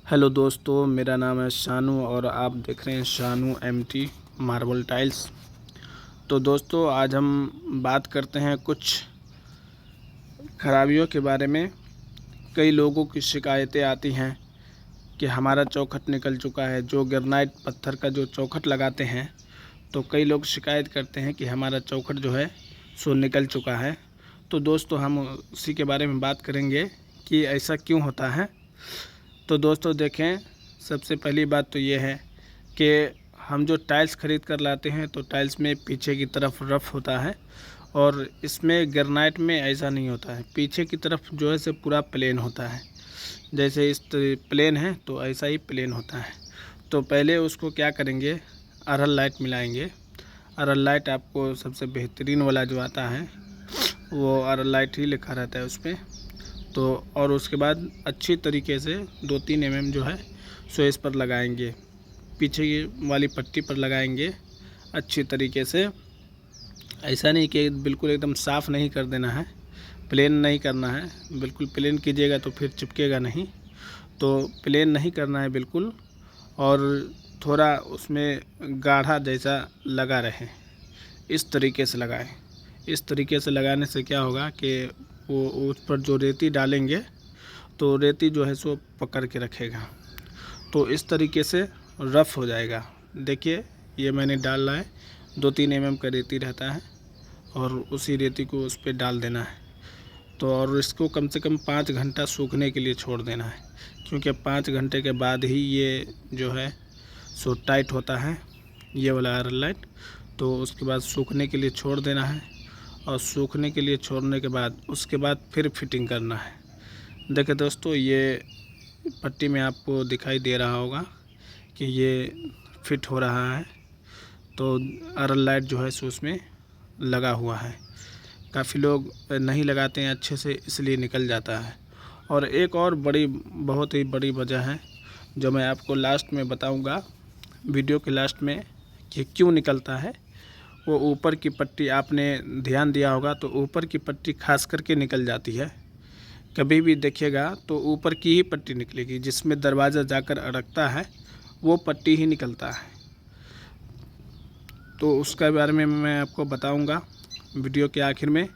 Hello दोस्तों, मेरा नाम है शानू और आप देख रहे हैं शानू एमटी मार्बल टाइल्स। तो दोस्तों, आज हम बात करते हैं कुछ खराबियों के बारे में। कई लोगों की शिकायतें आती हैं कि हमारा चौखट निकल चुका है। जो ग्रेनाइट पत्थर का जो चौखट लगाते हैं, तो कई लोग शिकायत करते हैं कि हमारा चौखट जो है सो निकल चुका है। तो दोस्तों, हम उसी के बारे में बात करेंगे कि ऐसा क्यों होता है। तो दोस्तों देखें, सबसे पहली बात तो ये है कि हम जो टाइल्स ख़रीद कर लाते हैं तो टाइल्स में पीछे की तरफ रफ़ होता है और इसमें ग्रेनाइट में ऐसा नहीं होता है। पीछे की तरफ जो है से पूरा प्लेन होता है। जैसे इस प्लेन है तो ऐसा ही प्लेन होता है। तो पहले उसको क्या करेंगे, अरहर लाइट मिलाएंगे। अरहर लाइट आपको सबसे बेहतरीन वाला जो आता है वो अरहर लाइट ही लिखा रहता है उस पर। तो और उसके बाद अच्छी तरीके से 2-3 mm जो है सो इस पर लगाएंगे, पीछे की वाली पट्टी पर लगाएंगे अच्छी तरीके से। ऐसा नहीं कि बिल्कुल एकदम साफ़ नहीं कर देना है, प्लेन नहीं करना है। बिल्कुल प्लेन कीजिएगा तो फिर चिपकेगा नहीं। तो प्लेन नहीं करना है बिल्कुल, और थोड़ा उसमें गाढ़ा जैसा लगा रहे, इस तरीके से लगाएं। इस तरीके से लगाने से क्या होगा कि वो उस पर जो रेती डालेंगे तो रेती जो है सो पकड़ के रखेगा। तो इस तरीके से रफ़ हो जाएगा। देखिए, ये मैंने डाला है, 2-3 mm का रेती रहता है और उसी रेती को उस पर डाल देना है। तो और इसको कम से कम 5 घंटा सूखने के लिए छोड़ देना है, क्योंकि 5 घंटे के बाद ही ये जो है सो टाइट होता है, ये वाला अरहर लाइट। तो उसके बाद सूखने के लिए छोड़ देना है, और सूखने के लिए छोड़ने के बाद उसके बाद फिर फिटिंग करना है। देखिए दोस्तों, ये पट्टी में आपको दिखाई दे रहा होगा कि ये फिट हो रहा है। तो अरहर लाइट जो है सो उसमें लगा हुआ है। काफ़ी लोग नहीं लगाते हैं अच्छे से, इसलिए निकल जाता है। और एक और बहुत ही बड़ी वजह है जो मैं आपको लास्ट में बताऊंगा, वीडियो के लास्ट में, कि क्यों निकलता है। वो ऊपर की पट्टी, आपने ध्यान दिया होगा तो ऊपर की पट्टी खास करके निकल जाती है। कभी भी देखिएगा तो ऊपर की ही पट्टी निकलेगी, जिसमें दरवाज़ा जाकर अड़कता है वो पट्टी ही निकलता है। तो उसके बारे में मैं आपको बताऊंगा वीडियो के आखिर में।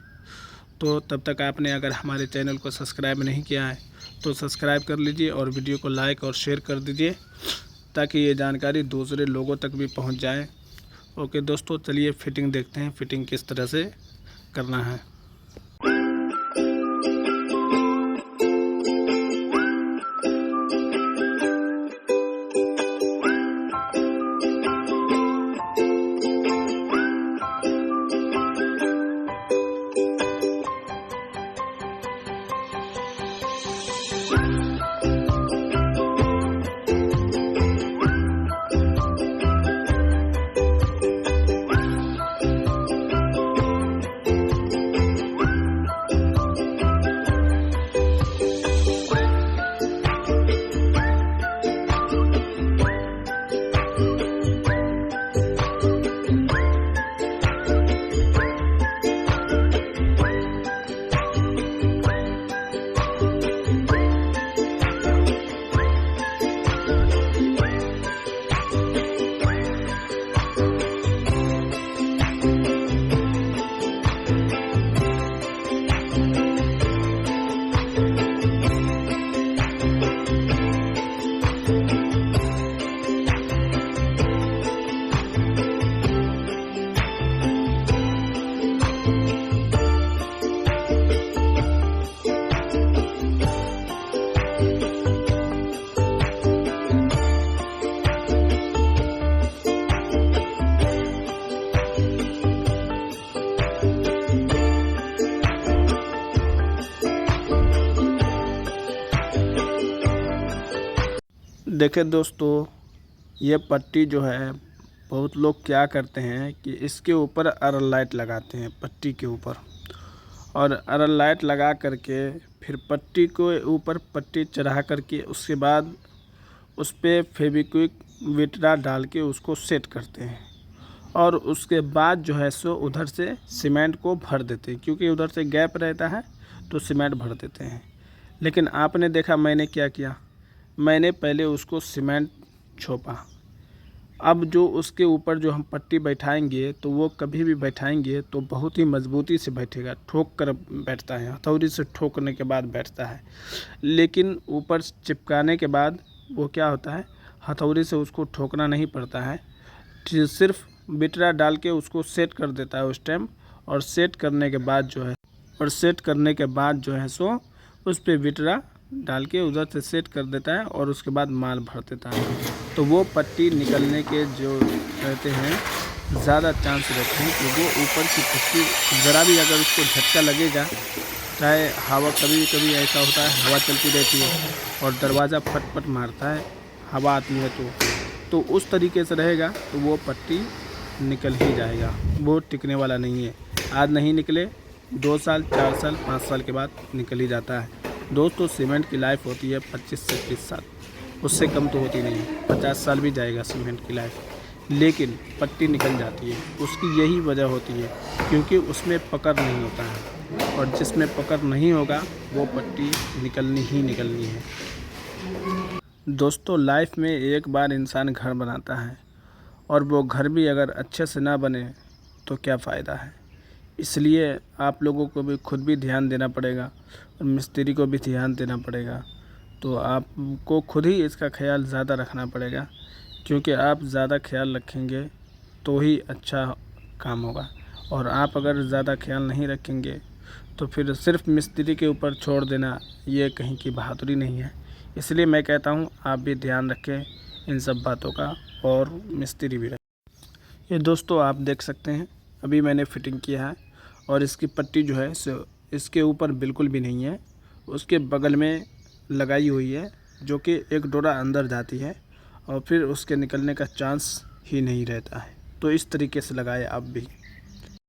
तो तब तक आपने अगर हमारे चैनल को सब्सक्राइब नहीं किया है तो सब्सक्राइब कर लीजिए और वीडियो को लाइक और शेयर कर दीजिए, ताकि ये जानकारी दूसरे लोगों तक भी पहुंच जाए। ओके दोस्तों, चलिए फिटिंग देखते हैं, फिटिंग किस तरह से करना है। देखिए दोस्तों, ये पट्टी जो है, बहुत लोग क्या करते हैं कि इसके ऊपर अरहर लाइट लगाते हैं पट्टी के ऊपर, और अरहर लाइट लगा करके फिर पट्टी को ऊपर पट्टी चढ़ा करके उसके बाद उस पर फेविक्विक विटरा डाल के उसको सेट करते हैं, और उसके बाद जो है सो उधर से सीमेंट को भर देते हैं, क्योंकि उधर से गैप रहता है तो सीमेंट भर देते हैं। लेकिन आपने देखा मैंने क्या किया, मैंने पहले उसको सीमेंट छोपा। अब जो उसके ऊपर जो हम पट्टी बैठाएंगे तो वो कभी भी बैठाएंगे तो बहुत ही मजबूती से बैठेगा, ठोक कर बैठता है, हथौड़ी से ठोकने के बाद बैठता है। लेकिन ऊपर चिपकाने के बाद वो क्या होता है, हथौड़ी से उसको ठोकना नहीं पड़ता है, सिर्फ बिटरा डाल के उसको सेट कर देता है उस टाइम। और सेट करने के बाद जो है सो उस पर बिटरा डाल के उधर से सेट कर देता है और उसके बाद माल भर देता है। तो वो पट्टी निकलने के जो रहते हैं ज़्यादा चांस रहते हैं कि वो ऊपर की पट्टी ज़रा भी अगर उसको झटका लगेगा, चाहे हवा, कभी कभी ऐसा होता है हवा चलती रहती है और दरवाज़ा फट फट मारता है, हवा आती है तो उस तरीके से रहेगा तो वो पट्टी निकल ही जाएगा, वो टिकने वाला नहीं है। आज नहीं निकले 2 साल 4 साल 5 साल के बाद निकल ही जाता है। दोस्तों सीमेंट की लाइफ होती है 25 से 30 साल, उससे कम तो होती नहीं है। 50 साल भी जाएगा सीमेंट की लाइफ, लेकिन पट्टी निकल जाती है। उसकी यही वजह होती है क्योंकि उसमें पकड़ नहीं होता है, और जिसमें पकड़ नहीं होगा वो पट्टी निकलनी ही निकलनी है। दोस्तों लाइफ में एक बार इंसान घर बनाता है और वो घर भी अगर अच्छे से ना बने तो क्या फ़ायदा है। इसलिए आप लोगों को भी खुद भी ध्यान देना पड़ेगा और मिस्त्री को भी ध्यान देना पड़ेगा। तो आपको खुद ही इसका ख्याल ज़्यादा रखना पड़ेगा, क्योंकि आप ज़्यादा ख्याल रखेंगे तो ही अच्छा काम होगा। और आप अगर ज़्यादा ख्याल नहीं रखेंगे तो फिर सिर्फ मिस्त्री के ऊपर छोड़ देना ये कहीं की बहादुरी नहीं है। इसलिए मैं कहता हूँ आप भी ध्यान रखें इन सब बातों का और मिस्त्री भी रखें। ये दोस्तों आप देख सकते हैं अभी मैंने फिटिंग किया है और इसकी पट्टी जो है सो इसके ऊपर बिल्कुल भी नहीं है, उसके बगल में लगाई हुई है, जो कि एक डोरा अंदर जाती है और फिर उसके निकलने का चांस ही नहीं रहता है। तो इस तरीके से लगाए आप भी।